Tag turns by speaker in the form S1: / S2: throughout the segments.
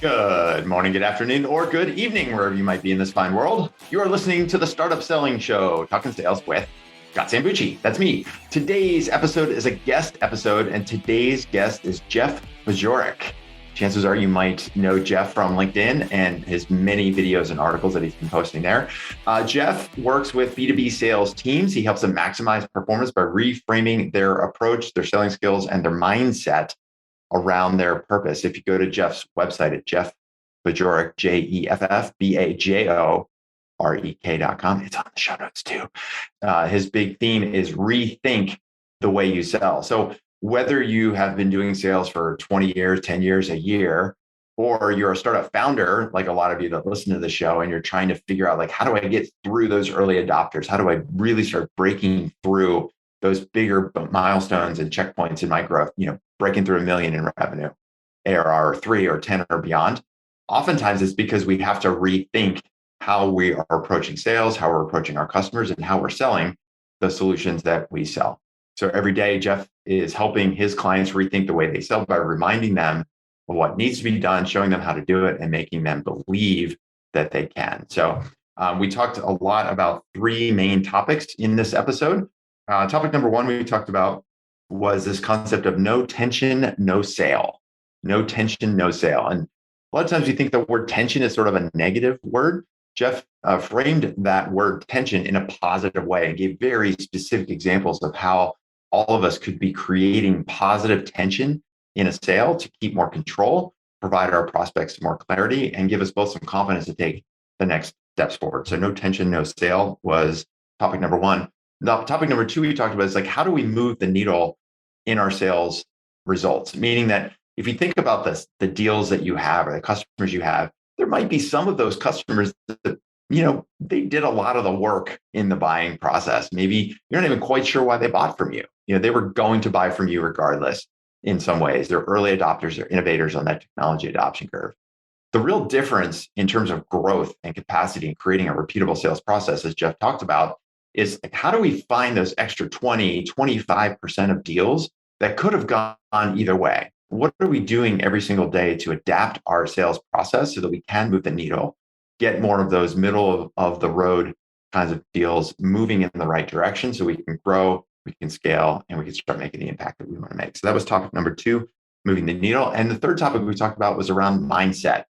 S1: Good morning, good afternoon, or good evening, wherever you might be in this fine world. You are listening to the Startup Selling Show, talking sales with Scott Sambucci. That's me. Today's episode is a guest episode, and today's guest is Jeff Bajorek. Chances are you might know Jeff from LinkedIn and his many videos and articles that he's been posting there. Jeff works with B2B sales teams. He helps them maximize performance by reframing their approach, their selling skills, and their mindset around their purpose. If you go to Jeff's website at Jeff Bajorek, JeffBajorek.com, it's on the show notes too. His big theme is rethink the way you sell. So whether you have been doing sales for 20 years, 10 years, a year, or you're a startup founder, like a lot of you that listen to the show, and you're trying to figure out, like, how do I get through those early adopters? How do I really start breaking through those bigger milestones and checkpoints in my growth, breaking through $1 million in revenue, ARR 3 or 10 or beyond? Oftentimes it's because we have to rethink how we are approaching sales, how we're approaching our customers, and how we're selling the solutions that we sell. So every day, Jeff is helping his clients rethink the way they sell by reminding them of what needs to be done, showing them how to do it, and making them believe that they can. So we talked a lot about three main topics in this episode. Topic number one we talked about was this concept of no tension, no sale. No tension, no sale. And a lot of times we think the word tension is sort of a negative word. Jeff framed that word tension in a positive way and gave very specific examples of how all of us could be creating positive tension in a sale to keep more control, provide our prospects more clarity, and give us both some confidence to take the next steps forward. So no tension, no sale was topic number one. Now, topic number two we talked about is, like, how do we move the needle in our sales results? Meaning that if you think about this, the deals that you have or the customers you have, there might be some of those customers that, they did a lot of the work in the buying process. Maybe you're not even quite sure why they bought from you. They were going to buy from you regardless in some ways. They're early adopters, they're innovators on that technology adoption curve. The real difference in terms of growth and capacity and creating a repeatable sales process, as Jeff talked about, is, like, how do we find those extra 20, 25% of deals that could have gone either way? What are we doing every single day to adapt our sales process so that we can move the needle, get more of those middle of the road kinds of deals moving in the right direction so we can grow, we can scale, and we can start making the impact that we want to make? So that was topic number two, moving the needle. And the third topic we talked about was around mindset.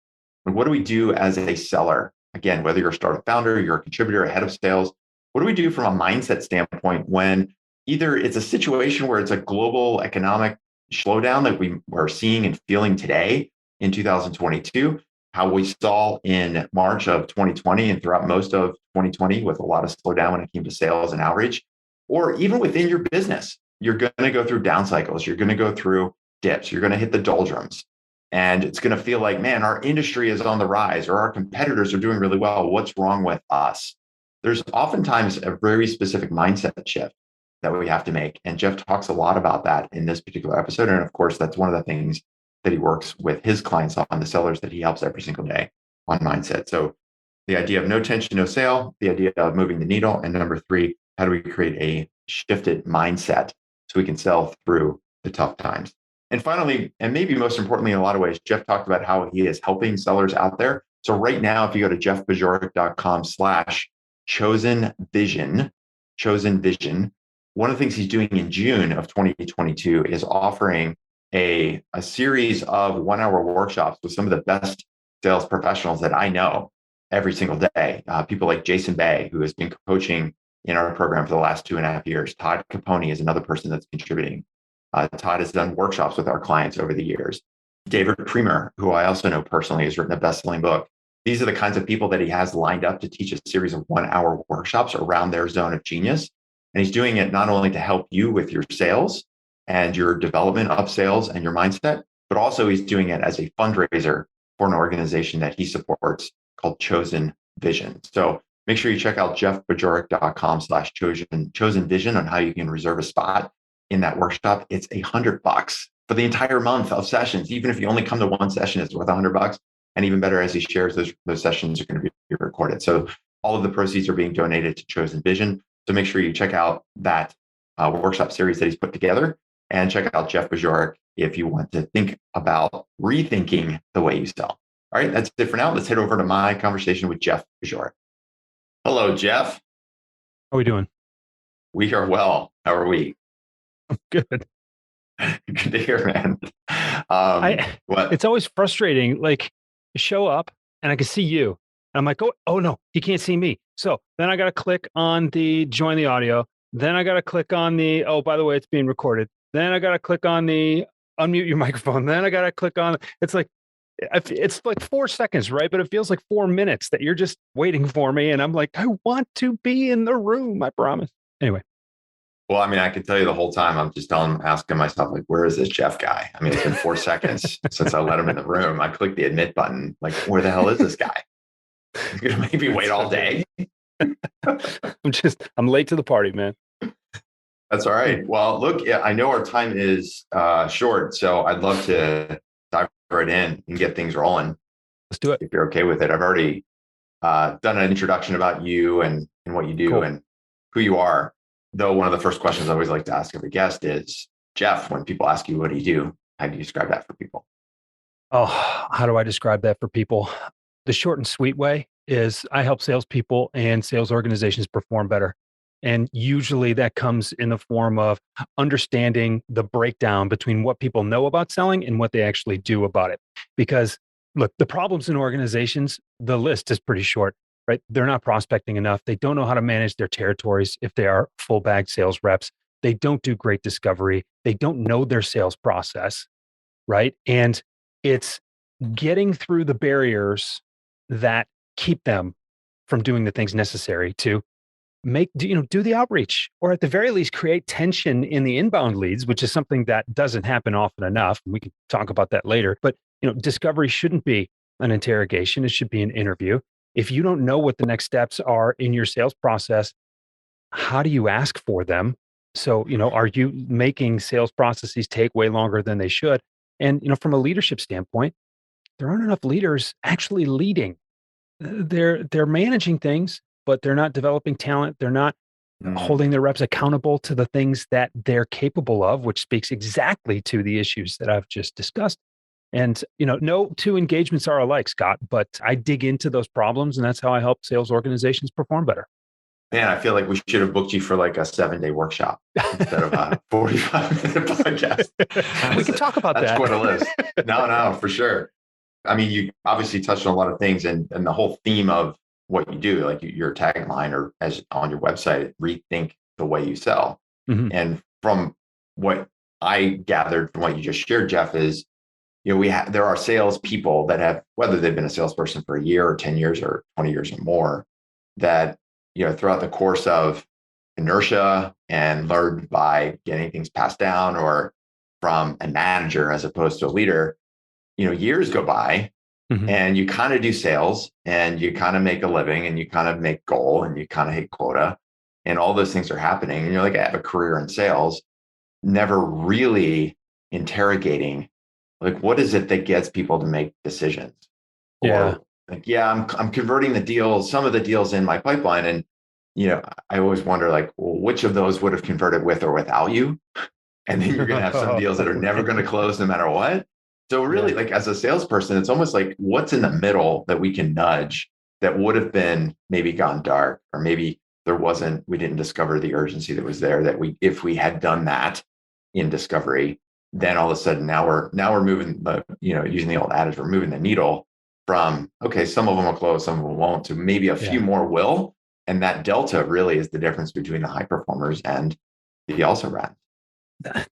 S1: And what do we do as a seller? Again, whether you're a startup founder, you're a contributor, a head of sales, what do we do from a mindset standpoint when either it's a situation where it's a global economic slowdown that we are seeing and feeling today in 2022, how we saw in March of 2020 and throughout most of 2020 with a lot of slowdown when it came to sales and outreach, or even within your business, you're going to go through down cycles, you're going to go through dips, you're going to hit the doldrums, and it's going to feel like, man, our industry is on the rise or our competitors are doing really well. What's wrong with us? There's oftentimes a very specific mindset shift that we have to make. And Jeff talks a lot about that in this particular episode. And of course, that's one of the things that he works with his clients on, the sellers that he helps every single day on mindset. So the idea of no tension, no sale, the idea of moving the needle. And number three, how do we create a shifted mindset so we can sell through the tough times? And finally, and maybe most importantly, in a lot of ways, Jeff talked about how he is helping sellers out there. So right now, if you go to jeffbajorek.com/Choosen Vision, one of the things he's doing in June of 2022 is offering a series of 1-hour workshops with some of the best sales professionals that I know every single day. People like Jason Bay, who has been coaching in our program for the last 2.5 years. Todd Capone is another person that's contributing. Todd has done workshops with our clients over the years. David Priemer, who I also know personally, has written a best-selling book. These are the kinds of people that he has lined up to teach a series of 1-hour workshops around their zone of genius. And he's doing it not only to help you with your sales and your development of sales and your mindset, but also he's doing it as a fundraiser for an organization that he supports called Choosen Vision. So make sure you check out jeffbajorek.com/Choosen Vision on how you can reserve a spot in that workshop. It's $100 for the entire month of sessions. Even if you only come to one session, it's worth $100. And even better, as he shares, those sessions are going to be recorded. So all of the proceeds are being donated to Choosen Vision. So make sure you check out that workshop series that he's put together, and check out Jeff Bajorek if you want to think about rethinking the way you sell. All right, that's it for now. Let's head over to my conversation with Jeff Bajorek. Hello, Jeff.
S2: How are we doing?
S1: We are well. How are we?
S2: Good.
S1: Good to hear, man.
S2: I
S1: What?
S2: it's always frustrating. Like you show up and I can see you. And I'm like, oh no, he can't see me. So then I gotta click on the join the audio. Then I gotta click on the oh, by the way, it's being recorded. Then I gotta click on the unmute your microphone. Then I gotta click on it's like 4 seconds, right? But it feels like 4 minutes that you're just waiting for me. And I'm like, I want to be in the room, I promise. Anyway.
S1: Well, I mean, I can tell you the whole time. I'm just asking myself, like, where is this Jeff guy? I mean, it's been 4 seconds since I let him in the room. I clicked the admit button. Like, where the hell is this guy? He's gonna make me wait all day.
S2: I'm late to the party, man.
S1: That's all right. Well, look, yeah, I know our time is short, so I'd love to dive right in and get things rolling.
S2: Let's do it.
S1: If you're okay with it. I've already done an introduction about you and what you do
S2: Cool.
S1: and who you are. Though one of the first questions I always like to ask every guest is, Jeff, when people ask you, what do you do? How do you describe that for people?
S2: Oh, how do I describe that for people? The short and sweet way is I help salespeople and sales organizations perform better. And usually that comes in the form of understanding the breakdown between what people know about selling and what they actually do about it. Because look, the problems in organizations, the list is pretty short, right? They're not prospecting enough. They don't know how to manage their territories if they are full bag sales reps. They don't do great discovery. They don't know their sales process, right? And it's getting through the barriers that keep them from doing the things necessary to do the outreach, or at the very least create tension in the inbound leads, which is something that doesn't happen often enough. We can talk about that later. But discovery shouldn't be an interrogation. It should be an interview. If you don't know what the next steps are in your sales process, how do you ask for them? So, are you making sales processes take way longer than they should? And, from a leadership standpoint, there aren't enough leaders actually leading. They're managing things, but they're not developing talent. They're not holding their reps accountable to the things that they're capable of, which speaks exactly to the issues that I've just discussed. And, no two engagements are alike, Scott, but I dig into those problems, and that's how I help sales organizations perform better.
S1: Man, I feel like we should have booked you for like a 7-day workshop instead of a 45-minute podcast.
S2: We can talk about
S1: That's
S2: that.
S1: quite a list. No, for sure. I mean, you obviously touched on a lot of things, and the whole theme of what you do, like your tagline or as on your website, rethink the way you sell.
S2: Mhm.
S1: And from what I gathered from what you just shared, Jeff, is there are sales people that have, whether they've been a salesperson for a year or 10 years or 20 years or more, that throughout the course of inertia and learned by getting things passed down or from a manager as opposed to a leader, years go by.
S2: Mhm.
S1: And you kind of do sales and you kind of make a living and you kind of make goal and you kind of hit quota and all those things are happening. And you're like, I have a career in sales, never really interrogating, like, what is it that gets people to make decisions?
S2: Yeah.
S1: Or like, yeah, I'm converting the deals, some of the deals in my pipeline. And, I always wonder, like, well, which of those would have converted with or without you? And then you're going to have some deals that are never going to close no matter what. So really, like as a salesperson, it's almost like what's in the middle that we can nudge that would have been maybe gone dark, or maybe we didn't discover the urgency that was there, that if we had done that in discovery, then all of a sudden now we're moving using the old adage, we're moving the needle from, okay, some of them will close, some of them won't, to maybe a few more will. And that delta really is the difference between the high performers and the also ran.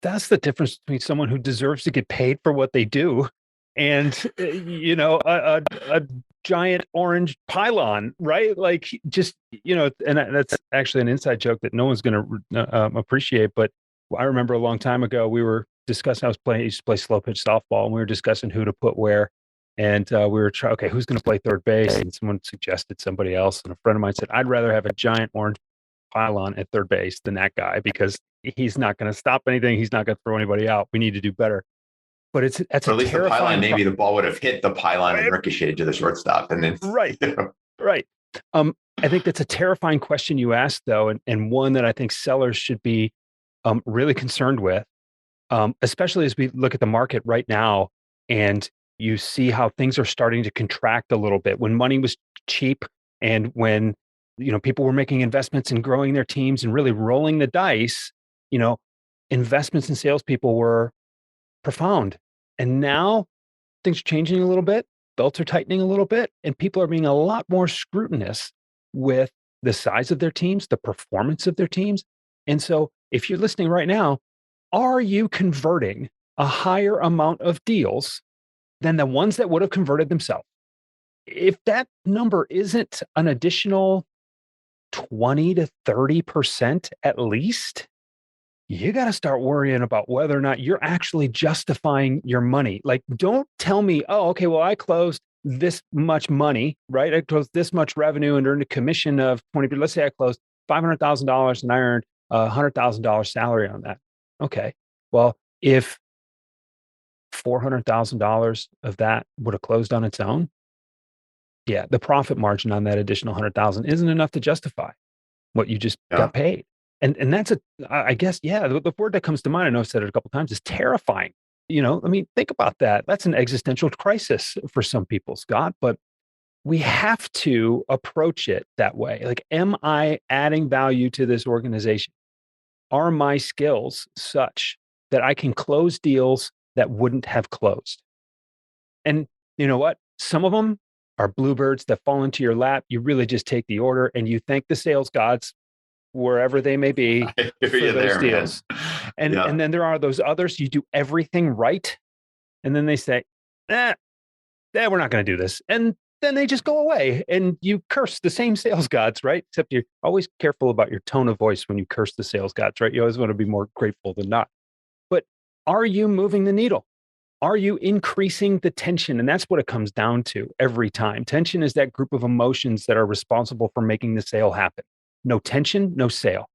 S2: That's the difference between someone who deserves to get paid for what they do and a giant orange pylon, right? Like just and that's actually an inside joke that no one's going to appreciate. But I remember a long time ago we were discussing. I used to play slow pitch softball, and we were discussing who to put where. And we were trying, okay, who's going to play third base? And someone suggested somebody else, and a friend of mine said, I'd rather have a giant orange pylon at third base than that guy, because he's not going to stop anything. He's not going to throw anybody out. We need to do better. But it's
S1: or at least the pylon, maybe the ball would have hit the pylon and ricocheted to the shortstop. And then
S2: right. I think that's a terrifying question you asked, though, and one that I think sellers should be really concerned with, especially as we look at the market right now. And You see how things are starting to contract a little bit. When money was cheap and when people were making investments and growing their teams and really rolling the dice, investments in salespeople were profound. And now things are changing a little bit, belts are tightening a little bit, and people are being a lot more scrutinous with the size of their teams, the performance of their teams. And so if you're listening right now, are you converting a higher amount of deals than the ones that would have converted themselves? If that number isn't an additional 20 to 30% at least, you got to start worrying about whether or not you're actually justifying your money. Like, don't tell me, oh, okay, well, I closed this much money, right? I closed this much revenue and earned a commission of 20. Let's say I closed $500,000 and I earned a $100,000 salary on that. Okay. Well, if $400,000 of that would have closed on its own, yeah, the profit margin on that additional 100,000 isn't enough to justify what you just got paid. And that's I guess, yeah, the word that comes to mind, I know I've said it a couple of times, is terrifying. Think about that. That's an existential crisis for some people, Scott, but we have to approach it that way. Like, am I adding value to this organization? Are my skills such that I can close deals that wouldn't have closed? And you know what? Some of them are bluebirds that fall into your lap. You really just take the order and you thank the sales gods wherever they may be for those deals. And then there are those others, you do everything right. And then they say, we're not going to do this. And then they just go away and you curse the same sales gods, right? Except you're always careful about your tone of voice when you curse the sales gods, right? You always want to be more grateful than not. But are you moving the needle? Are you increasing the tension? And that's what it comes down to every time. Tension is that group of emotions that are responsible for making the sale happen. No tension, no sale.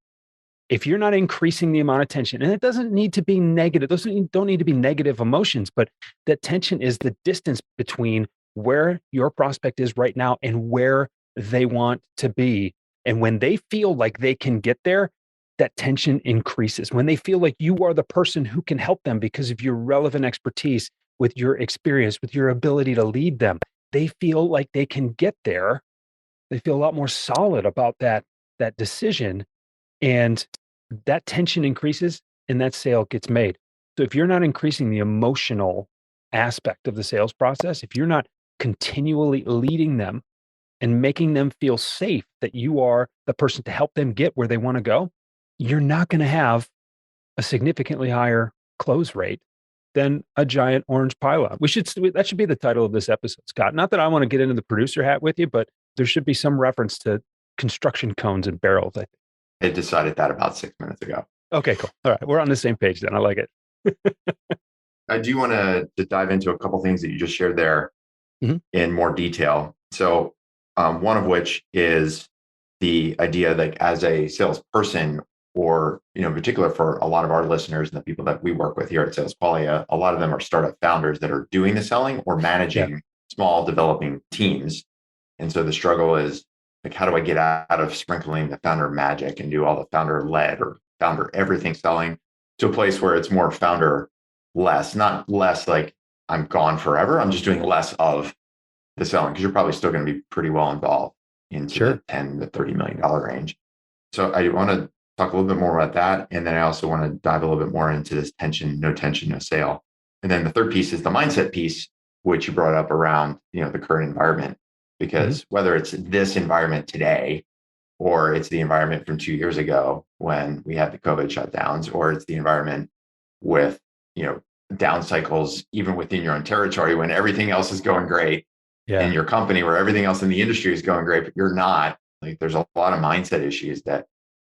S2: If you're not increasing the amount of tension, and it doesn't need to be negative, those don't need to be negative emotions, but that tension is the distance between where your prospect is right now and where they want to be. And when they feel like they can get there, that tension increases. When they feel like you are the person who can help them because of your relevant expertise, with your experience, with your ability to lead them, they feel like they can get there. They feel a lot more solid about that decision, and that tension increases and that sale gets made. So if you're not increasing the emotional aspect of the sales process, if you're not continually leading them and making them feel safe that you are the person to help them get where they want to go, you're not going to have a significantly higher close rate than a giant orange pylon. That should be the title of this episode, Scott. Not that I want to get into the producer hat with you, but there should be some reference to construction cones and barrels, I think.
S1: I decided that about 6 minutes ago.
S2: Okay, cool. All right. We're on the same page then. I like it.
S1: I do want to dive into a couple things that you just shared there in more detail. So one of which is the idea that as a salesperson, or in particular for a lot of our listeners and the people that we work with here at Sales Qualia, a lot of them are startup founders that are doing the selling or managing small developing teams. And so the struggle is, like, how do I get out of sprinkling the founder magic and do all the founder led or founder everything selling to a place where it's more founder less, not less like I'm gone forever. I'm just doing less of the selling, because you're probably still going to be pretty well involved into the $10 to $30 million range. So I want to talk a little bit more about that. And then I also want to dive a little bit more into this tension, no sale. And then the third piece is the mindset piece, which you brought up around, the current environment. Because whether it's this environment today, or it's the environment from 2 years ago when we had the COVID shutdowns, or it's the environment with, down cycles, even within your own territory when everything else is going great in your company, where everything else in the industry is going great, but you're not, like, there's a lot of mindset issues that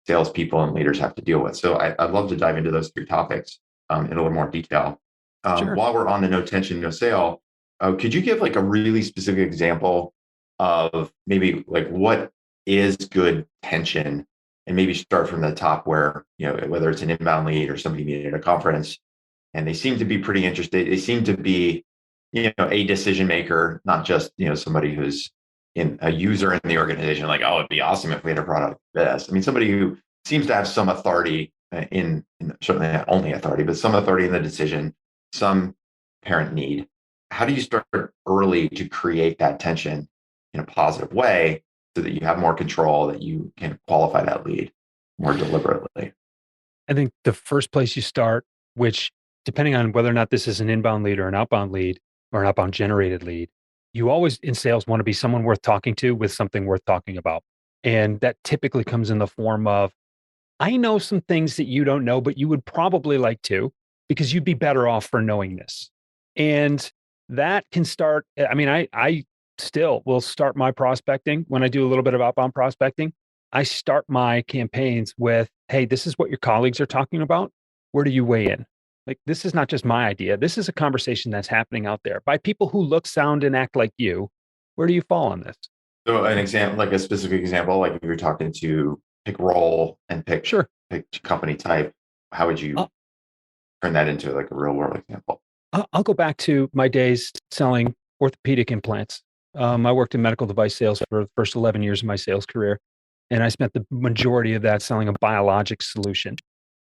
S1: salespeople and leaders have to deal with. So I'd love to dive into those three topics in a little more detail. While we're on the no tension, no sale, could you give like a really specific example of maybe like what is good tension, and maybe start from the top where, whether it's an inbound lead or somebody needed a conference and they seem to be pretty interested. They seem to be, a decision maker, not just, somebody who's a user in the organization, like, oh, it'd be awesome if we had a product like this. I mean, somebody who seems to have some authority in certainly not only authority, but some authority in the decision, some parent need. how do you start early to create that tension in a positive way so that you have more control, that you can qualify that lead more deliberately?
S2: I think the first place you start, which depending on whether or not this is an inbound lead or an outbound lead or an outbound generated lead, you always in sales want to be someone worth talking to with something worth talking about. And that typically comes in the form of, I know some things that you don't know, but you would probably like to because you'd be better off for knowing this. And that can start. I mean, I still will start my prospecting when I do a little bit of outbound prospecting. I start my campaigns with, hey, this is what your colleagues are talking about. Where do you weigh in? Like, this is not just my idea. This is a conversation that's happening out there by people who look, sound, and act like you. Where do you fall on this?
S1: So an example, like a specific example, like if you're talking to pick role and
S2: Sure.
S1: pick company type, how would you
S2: I'll,
S1: turn that into like a real world example?
S2: I'll go back to my days selling orthopedic implants. I worked in medical device sales for the first 11 years of my sales career. And I spent the majority of that selling a biologic solution.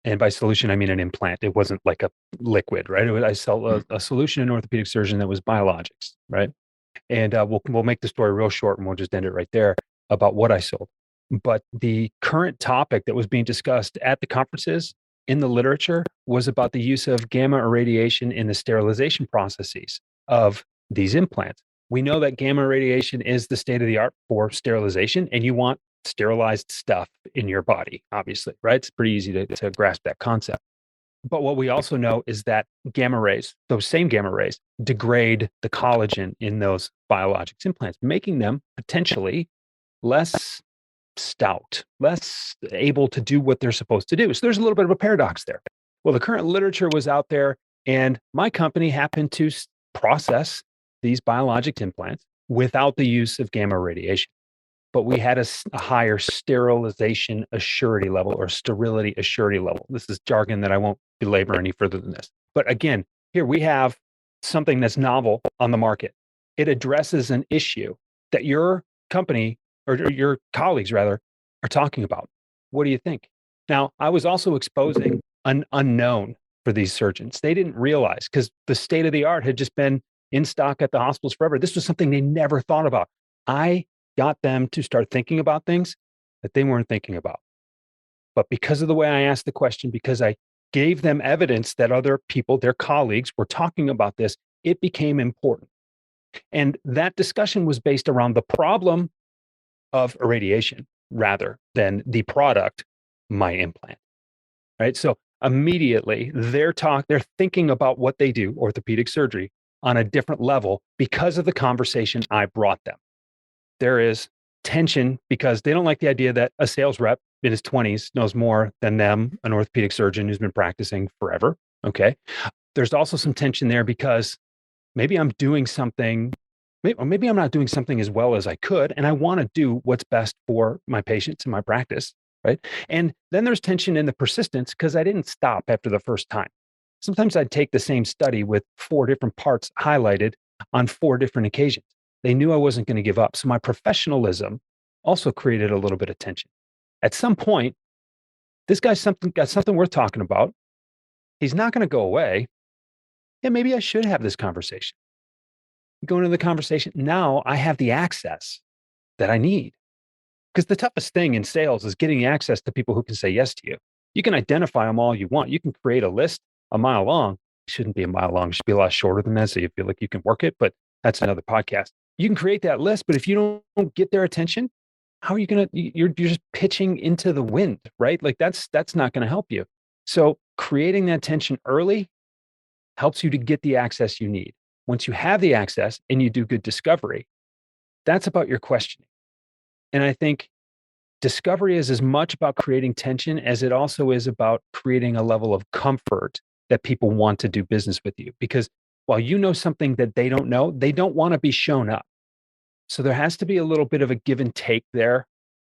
S2: And by solution, I mean an implant. It wasn't like a liquid, right? I sell a solution in orthopedic surgeon that was biologics, right? And we'll make the story real short and we'll just end it right there about what I sold. But the current topic that was being discussed at the conferences in the literature was about the use of gamma irradiation in the sterilization processes of these implants. We know that gamma irradiation is the state of the art for sterilization, and you want sterilized stuff in your body, obviously, right? It's pretty easy to grasp that concept. But what we also know is that gamma rays, those same gamma rays, degrade the collagen in those biologics implants, making them potentially less stout, less able to do what they're supposed to do. So there's a little bit of a paradox there. Well, the current literature was out there, and my company happened to process these biologic implants without the use of gamma radiation. But we had a higher sterilization assurity level or sterility assurity level. This is jargon that I won't belabor any further than this. But again, here we have something that's novel on the market. It addresses an issue that your company or your colleagues rather are talking about. What do you think? Now, I was also exposing an unknown for these surgeons. They didn't realize because the state of the art had just been in stock at the hospitals forever. This was something they never thought about. I got them to start thinking about things that they weren't thinking about. But because of the way I asked the question, because I gave them evidence that other people, their colleagues, were talking about this, it became important. And that discussion was based around the problem of irradiation rather than the product, my implant. Right. So immediately they're thinking about what they do, orthopedic surgery, on a different level because of the conversation I brought them. There is tension because they don't like the idea that a sales rep in his 20s knows more than them, an orthopedic surgeon who's been practicing forever. Okay. There's also some tension there because maybe I'm doing something, maybe I'm not doing something as well as I could, and I want to do what's best for my patients and my practice. Right. And then there's tension in the persistence because I didn't stop after the first time. Sometimes I'd take the same study with 4 different parts highlighted on 4 different occasions. They knew I wasn't going to give up. So my professionalism also created a little bit of tension. At some point, this guy's got something worth talking about. He's not going to go away. Yeah, maybe I should have this conversation. Going into the conversation, now I have the access that I need. Because the toughest thing in sales is getting access to people who can say yes to you. You can identify them all you want. You can create a list a mile long. It shouldn't be a mile long. It should be a lot shorter than that. So you feel like you can work it, but that's another podcast. You can create that list, but if you don't get their attention, how are you going to, you're just pitching into the wind, right? Like that's not going to help you. So creating that tension early helps you to get the access you need. Once you have the access and you do good discovery, that's about your questioning. And I think discovery is as much about creating tension as it also is about creating a level of comfort that people want to do business with you. Because while you know something that they don't know, they don't want to be shown up. So there has to be a little bit of a give and take there.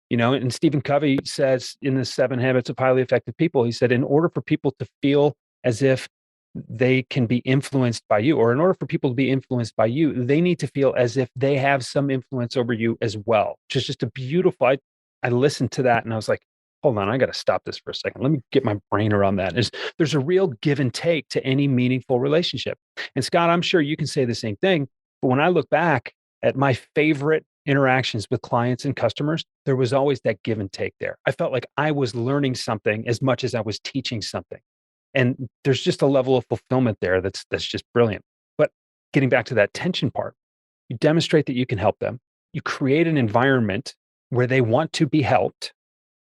S2: And Stephen Covey says in the 7 Habits of Highly Effective People, he said, in order for people to feel as if they can be influenced by you, or in order for people to be influenced by you, they need to feel as if they have some influence over you as well. Which is just a beautiful, I listened to that and I was like, hold on, I got to stop this for a second. Let me get my brain around that. There's a real give and take to any meaningful relationship. And Scott, I'm sure you can say the same thing. But when I look back at my favorite interactions with clients and customers, there was always that give and take there. I felt like I was learning something as much as I was teaching something. And there's just a level of fulfillment there that's just brilliant. But getting back to that tension part, you demonstrate that you can help them. You create an environment where they want to be helped,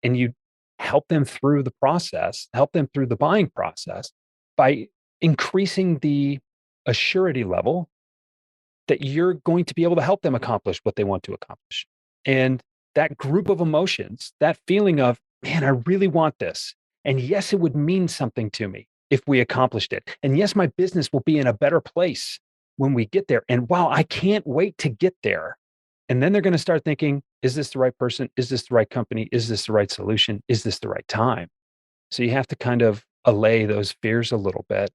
S2: and you help them through the process, help them through the buying process by increasing the assurity level that you're going to be able to help them accomplish what they want to accomplish. And that group of emotions, that feeling of, man, I really want this. And yes, it would mean something to me if we accomplished it. And yes, my business will be in a better place when we get there. And wow, I can't wait to get there. And then they're going to start thinking, is this the right person? Is this the right company? Is this the right solution? Is this the right time? So you have to kind of allay those fears a little bit.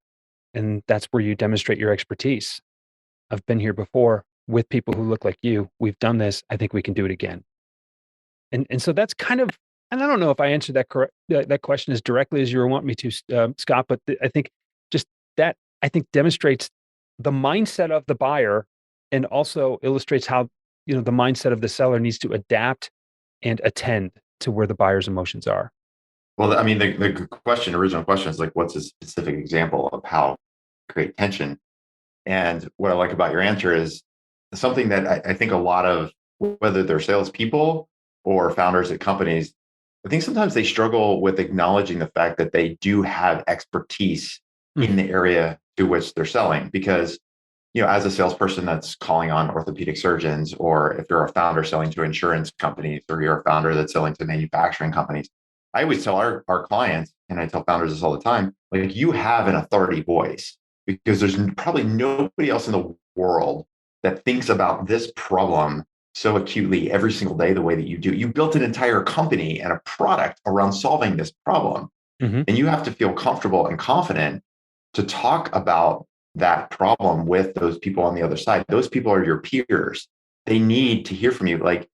S2: And that's where you demonstrate your expertise. I've been here before with people who look like you. We've done this. I think we can do it again. And so that's kind of, and I don't know if I answered that question as directly as you were wanting me to, Scott, but I think just that, I think, demonstrates the mindset of the buyer and also illustrates how, the mindset of the seller needs to adapt and attend to where the buyer's emotions are.
S1: Well, I mean, the original question is like, what's a specific example of how to create tension? And what I like about your answer is something that I think a lot of, whether they're salespeople or founders at companies, I think sometimes they struggle with acknowledging the fact that they do have expertise in the area to which they're selling. Because, as a salesperson that's calling on orthopedic surgeons, or if you're a founder selling to insurance companies, or you're a founder that's selling to manufacturing companies, I always tell our clients, and I tell founders this all the time, like, you have an authority voice, because there's probably nobody else in the world that thinks about this problem so acutely every single day the way that you do. You built an entire company and a product around solving this problem. And you have to feel comfortable and confident to talk about that problem with those people on the other side. Those people are your peers. They need to hear from you. Like,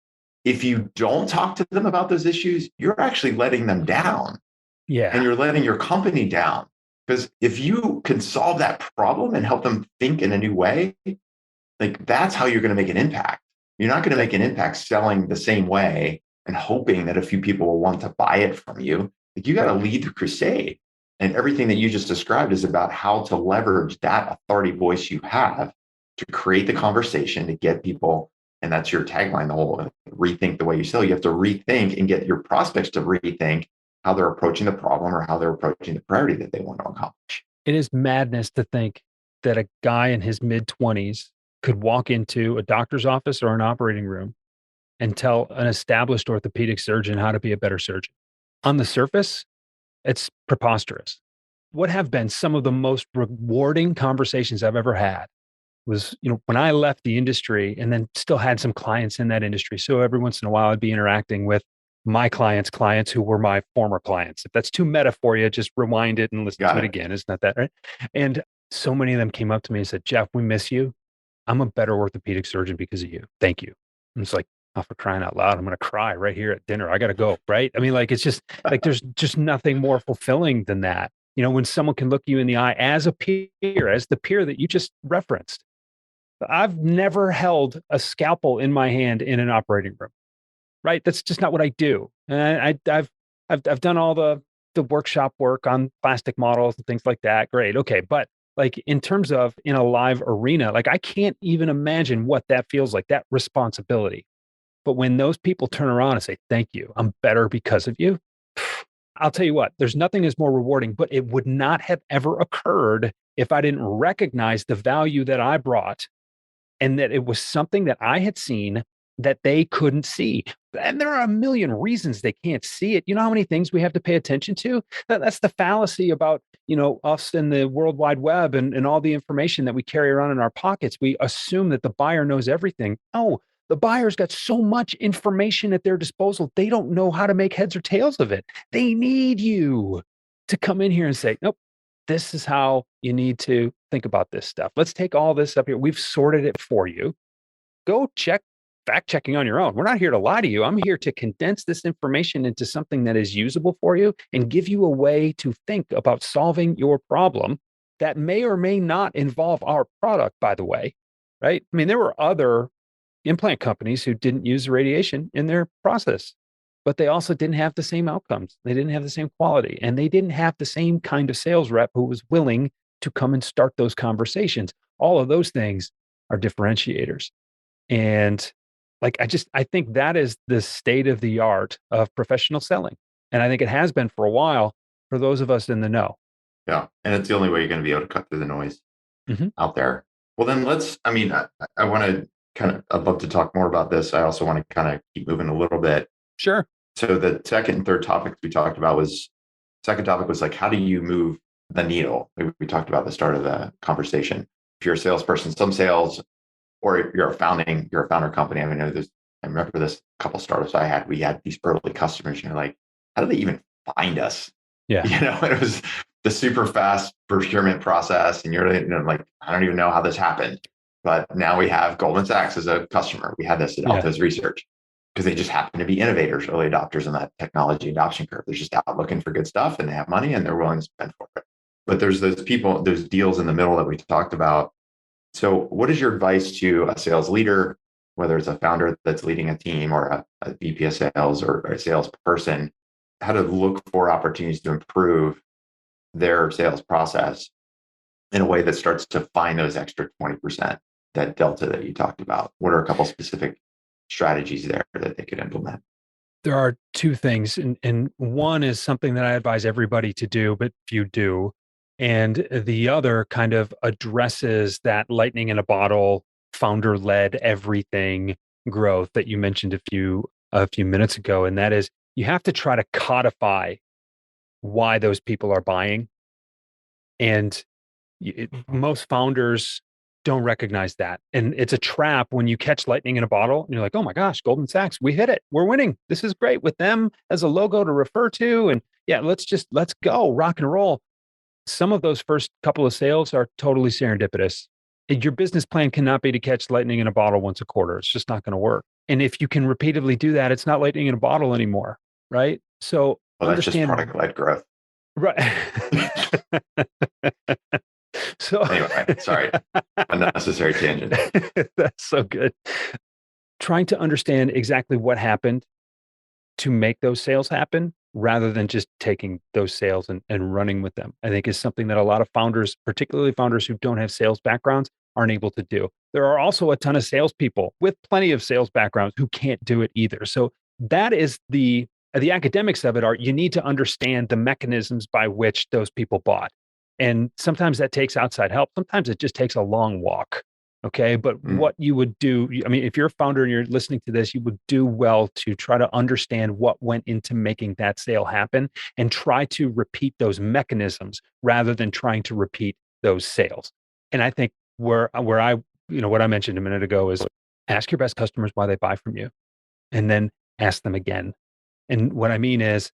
S1: if you don't talk to them about those issues, you're actually letting them down.
S2: Yeah.
S1: And you're letting your company down. Because if you can solve that problem and help them think in a new way, like, that's how you're going to make an impact. You're not going to make an impact selling the same way and hoping that a few people will want to buy it from you. Like, you got to lead the crusade. And everything that you just described is about how to leverage that authority voice you have to create the conversation, to get people. And that's your tagline, the whole rethink the way you sell. You have to rethink and get your prospects to rethink how they're approaching the problem or how they're approaching the priority that they want to accomplish.
S2: It is madness to think that a guy in his mid-20s could walk into a doctor's office or an operating room and tell an established orthopedic surgeon how to be a better surgeon. On the surface, it's preposterous. What have been some of the most rewarding conversations I've ever had was, when I left the industry and then still had some clients in that industry. So every once in a while I'd be interacting with my clients who were my former clients. If that's too meta for you, just rewind it and listen to it again. Isn't that right? And so many of them came up to me and said, Jeff, we miss you. I'm a better orthopedic surgeon because of you. Thank you. And it's like, oh, for crying out loud, I'm going to cry right here at dinner. I got to go. Right. I mean, like, it's just like, there's just nothing more fulfilling than that. When someone can look you in the eye as a peer, as the peer that you just referenced. I've never held a scalpel in my hand in an operating room. Right. That's just not what I do. And I've done all the workshop work on plastic models and things like that. Great. Okay. But like, in terms of in a live arena, like, I can't even imagine what that feels like, that responsibility. But when those people turn around and say, thank you, I'm better because of you, I'll tell you what, there's nothing is more rewarding, but it would not have ever occurred if I didn't recognize the value that I brought, and that it was something that I had seen that they couldn't see. And there are a million reasons they can't see it. You know how many things we have to pay attention to? That's the fallacy about, us and the World Wide Web and all the information that we carry around in our pockets. We assume that the buyer knows everything. No, the buyer's got so much information at their disposal. They don't know how to make heads or tails of it. They need you to come in here and say, nope, this is how you need to think about this stuff. Let's take all this up here. We've sorted it for you. Go check fact checking on your own. We're not here to lie to you. I'm here to condense this information into something that is usable for you and give you a way to think about solving your problem that may or may not involve our product, by the way, right? I mean, there were other implant companies who didn't use radiation in their process, but they also didn't have the same outcomes. They didn't have the same quality, and they didn't have the same kind of sales rep who was willing to come and start those conversations. All of those things are differentiators. And I think that is the state of the art of professional selling. And I think it has been for a while for those of us in the know.
S1: Yeah. And it's the only way you're going to be able to cut through the noise out there. Well, then I want to I'd love to talk more about this. I also want to kind of keep moving a little bit.
S2: Sure.
S1: So the second and third topics we talked about second topic was like, how do you move the needle? We talked about at the start of the conversation. If you're a salesperson, some sales, or you're a founder company. I mean, I remember this couple startups I had. We had these early customers, and you're like, how do they even find us?
S2: Yeah.
S1: It was the super fast procurement process, and you're like, I don't even know how this happened. But now we have Goldman Sachs as a customer. We had this at Altos Research because they just happen to be innovators, early adopters in that technology adoption curve. They're just out looking for good stuff, and they have money, and they're willing to spend for it. But there's those deals in the middle that we talked about. So what is your advice to a sales leader, whether it's a founder that's leading a team or a VP of sales or a salesperson, how to look for opportunities to improve their sales process in a way that starts to find those extra 20%, that delta that you talked about? What are a couple specific strategies there that they could implement?
S2: There are two things. And one is something that I advise everybody to do, but few do. And the other kind of addresses that lightning in a bottle, founder-led everything growth that you mentioned a few minutes ago. And that is, you have to try to codify why those people are buying. And most founders don't recognize that. And it's a trap when you catch lightning in a bottle and you're like, oh my gosh, Goldman Sachs, we hit it. We're winning. This is great with them as a logo to refer to. And yeah, let's go rock and roll. Some of those first couple of sales are totally serendipitous. Your business plan cannot be to catch lightning in a bottle once a quarter. It's just not going to work. And if you can repeatedly do that, it's not lightning in a bottle anymore, right? So
S1: that's just product-led growth.
S2: Right. So
S1: anyway, sorry, unnecessary tangent.
S2: That's so good. Trying to understand exactly what happened to make those sales happen rather than just taking those sales and running with them, I think is something that a lot of founders, particularly founders who don't have sales backgrounds, aren't able to do. There are also a ton of salespeople with plenty of sales backgrounds who can't do it either. So that is the academics of it are, you need to understand the mechanisms by which those people bought. And sometimes that takes outside help. Sometimes it just takes a long walk. Okay. But what you would do, I mean, if you're a founder and you're listening to this, you would do well to try to understand what went into making that sale happen and try to repeat those mechanisms rather than trying to repeat those sales. And I think where I, what I mentioned a minute ago is ask your best customers why they buy from you and then ask them again. And what I mean is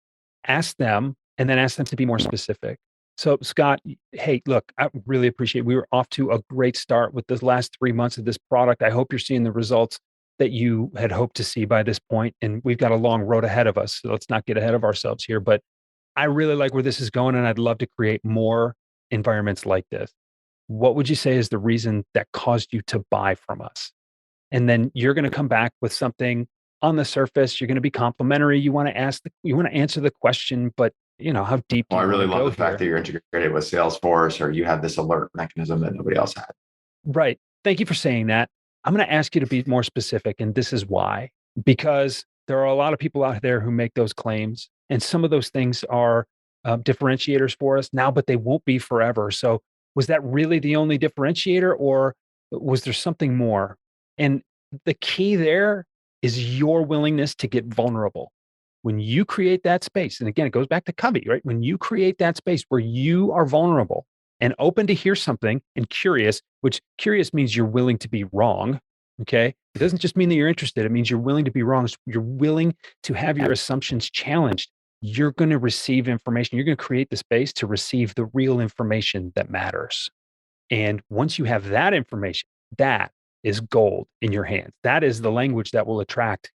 S2: ask them and then ask them to be more specific. So Scott, hey, look, I really appreciate we were off to a great start with the last 3 months of this product. I hope you're seeing the results that you had hoped to see by this point. And we've got a long road ahead of us. So let's not get ahead of ourselves here. But I really like where this is going, and I'd love to create more environments like this. What would you say is the reason that caused you to buy from us? And then you're going to come back with something on the surface. You're going to be complimentary. You want to answer the question, but how deep?
S1: Well, I really love the fact that you're integrated with Salesforce, or you have this alert mechanism that nobody else had.
S2: Right. Thank you for saying that. I'm going to ask you to be more specific, and this is why. Because there are a lot of people out there who make those claims, and some of those things are differentiators for us now, but they won't be forever. So was that really the only differentiator, or was there something more? And the key there is your willingness to get vulnerable. When you create that space, and again, it goes back to Covey, right? When you create that space where you are vulnerable and open to hear something and curious, which curious means you're willing to be wrong, okay? It doesn't just mean that you're interested. It means you're willing to be wrong. You're willing to have your assumptions challenged. You're going to receive information. You're going to create the space to receive the real information that matters. And once you have that information, that is gold in your hands. That is the language that will attract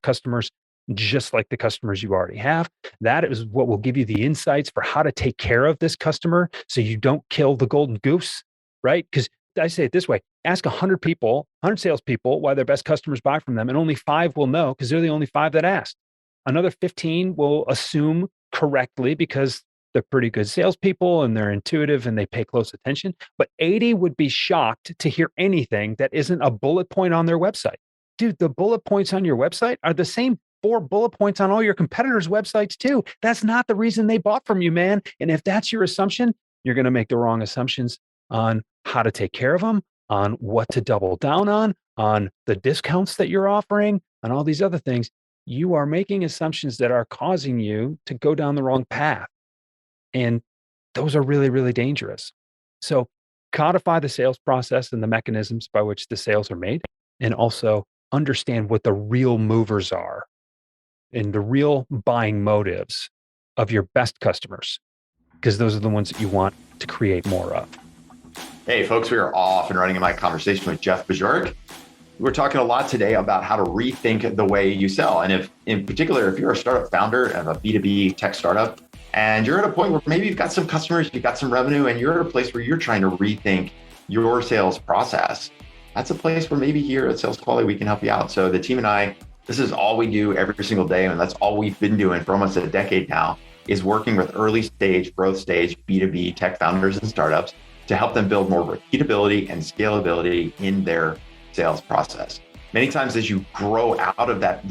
S2: customers just like the customers you already have. That is what will give you the insights for how to take care of this customer so you don't kill the golden goose, right? Because I say it this way, ask 100 people, 100 salespeople why their best customers buy from them, and only 5 will know because they're the only 5 that asked. Another 15 will assume correctly because they're pretty good salespeople and they're intuitive and they pay close attention. But 80 would be shocked to hear anything that isn't a bullet point on their website. Dude, the bullet points on your website are the same 4 bullet points on all your competitors' websites too. That's not the reason they bought from you, man. And if that's your assumption, you're going to make the wrong assumptions on how to take care of them, on what to double down on the discounts that you're offering, on all these other things. You are making assumptions that are causing you to go down the wrong path. And those are really, really dangerous. So codify the sales process and the mechanisms by which the sales are made, and also understand what the real movers are and the real buying motives of your best customers, because those are the ones that you want to create more of.
S1: Hey, folks, we are off and running in my conversation with Jeff Bajorek. We're talking a lot today about how to rethink the way you sell. And if, in particular, if you're a startup founder of a B2B tech startup, and you're at a point where maybe you've got some customers, you've got some revenue, and you're at a place where you're trying to rethink your sales process, that's a place where maybe here at Sales Quality, we can help you out. So the team and I, this is all we do every single day. And that's all we've been doing for almost a decade now, is working with early stage, growth stage, B2B tech founders and startups to help them build more repeatability and scalability in their sales process. Many times as you grow out of that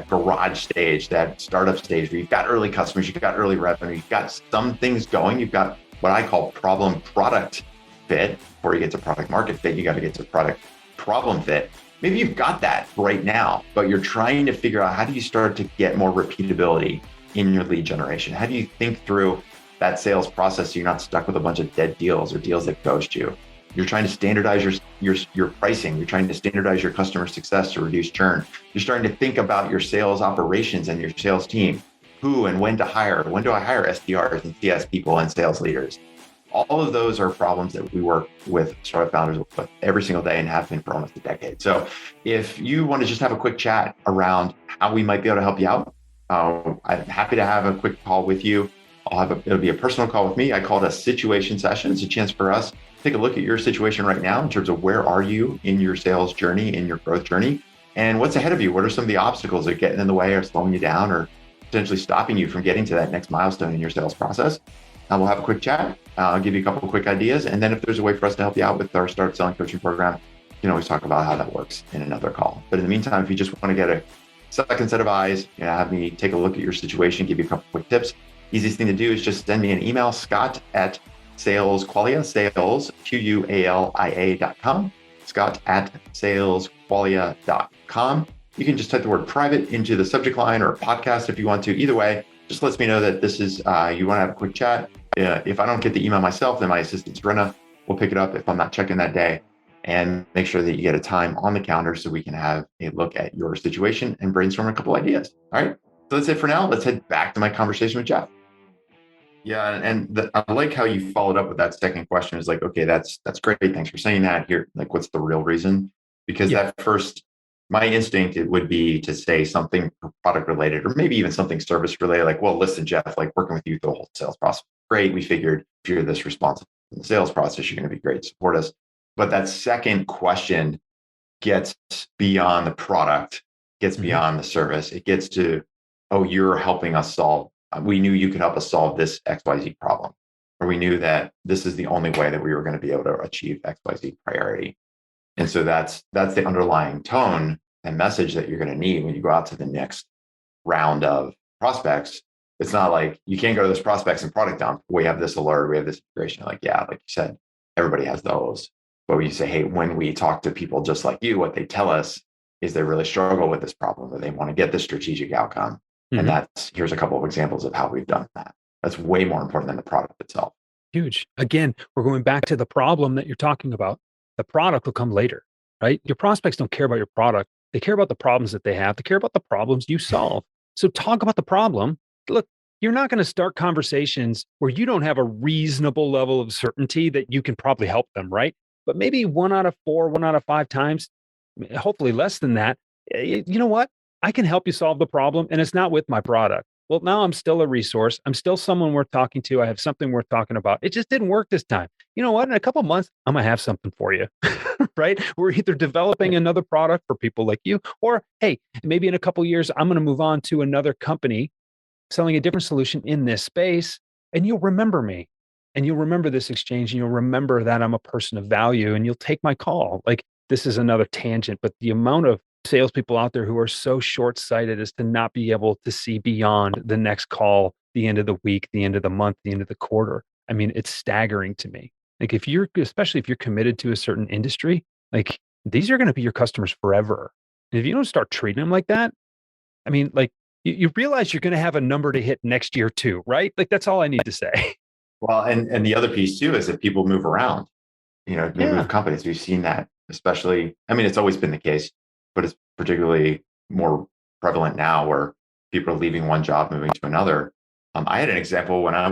S1: garage stage, that startup stage where you've got early customers, you've got early revenue, you've got some things going, you've got what I call problem product fit. Before you get to product market fit, you got to get to product problem fit. Maybe you've got that right now, but you're trying to figure out how do you start to get more repeatability in your lead generation? How do you think through that sales process so you're not stuck with a bunch of dead deals or deals that ghost you? You're trying to standardize your pricing. You're trying to standardize your customer success to reduce churn. You're starting to think about your sales operations and your sales team. Who and when to hire? When do I hire SDRs and CS people and sales leaders? All of those are problems that we work with startup founders with every single day and have been for almost a decade. So if you want to just have a quick chat around how we might be able to help you out, I'm happy to have a quick call with you. It'll be a personal call with me. I call it a situation session. It's a chance for us to take a look at your situation right now in terms of where are you in your sales journey, in your growth journey, and what's ahead of you? What are some of the obstacles that are getting in the way or slowing you down or potentially stopping you from getting to that next milestone in your sales process? We'll have a quick chat. I'll give you a couple of quick ideas. And then if there's a way for us to help you out with our Start Selling Coaching Program, you can always talk about how that works in another call. But in the meantime, if you just want to get a second set of eyes, have me take a look at your situation, give you a couple quick tips. Easiest thing to do is just send me an email, Scott@salesqualia, sales, Qualia.com, Scott@salesqualia.com. You can just type the word private into the subject line or podcast if you want to. Either way, just lets me know that this is, you want to have a quick chat. If I don't get the email myself, then my assistant, Serena, will pick it up if I'm not checking that day, and make sure that you get a time on the calendar so we can have a look at your situation and brainstorm a couple ideas. All right. So that's it for now. Let's head back to my conversation with Jeff. Yeah, and I like how you followed up with that second question. Is like, okay, that's great. Thanks for saying that. Here, like, what's the real reason? Because that first, my instinct, it would be to say something product related, or maybe even something service related. Like, well, listen, Jeff, like working with you through the whole sales process, great. We figured if you're this responsible in the sales process, you're going to be great. Support us. But that second question gets beyond the product, gets beyond the service. It gets to, oh, you're helping us solve. We knew you could help us solve this XYZ problem, or we knew that this is the only way that we were going to be able to achieve XYZ priority. And so that's the underlying tone and message that you're going to need when you go out to the next round of prospects. It's not like you can't go to those prospects and product dump. We have this alert, we have this integration. Like, yeah, like you said, everybody has those. But when you say, hey, when we talk to people just like you, what they tell us is they really struggle with this problem, or they want to get this strategic outcome. And here's a couple of examples of how we've done that. That's way more important than the product itself.
S2: Huge. Again, we're going back to the problem that you're talking about. The product will come later, right? Your prospects don't care about your product. They care about the problems that they have. They care about the problems you solve. So talk about the problem. Look, you're not going to start conversations where you don't have a reasonable level of certainty that you can probably help them, right? but maybe 1 out of 4, 1 out of 5 times, hopefully less than that, you know what? I can help you solve the problem, and it's not with my product. Well, now I'm still a resource. I'm still someone worth talking to. I have something worth talking about. It just didn't work this time. You know what? In a couple of months, I'm gonna have something for you, right? We're either developing another product for people like you, or hey, maybe in a couple of years, I'm gonna move on to another company selling a different solution in this space, and you'll remember me, and you'll remember this exchange, and you'll remember that I'm a person of value, and you'll take my call. Like, this is another tangent, but the amount of salespeople out there who are so short-sighted as to not be able to see beyond the next call, the end of the week, the end of the month, the end of the quarter. I mean, it's staggering to me. Like, especially if you're committed to a certain industry, like, these are going to be your customers forever. And if you don't start treating them like that, I mean, like, you realize you're going to have a number to hit next year too, right? Like, that's all I need to say.
S1: Well, and the other piece too is that people move around. They
S2: Yeah.
S1: move companies. We've seen that, especially. I mean, it's always been the case, but it's particularly more prevalent now, where people are leaving one job, moving to another. I had an example when I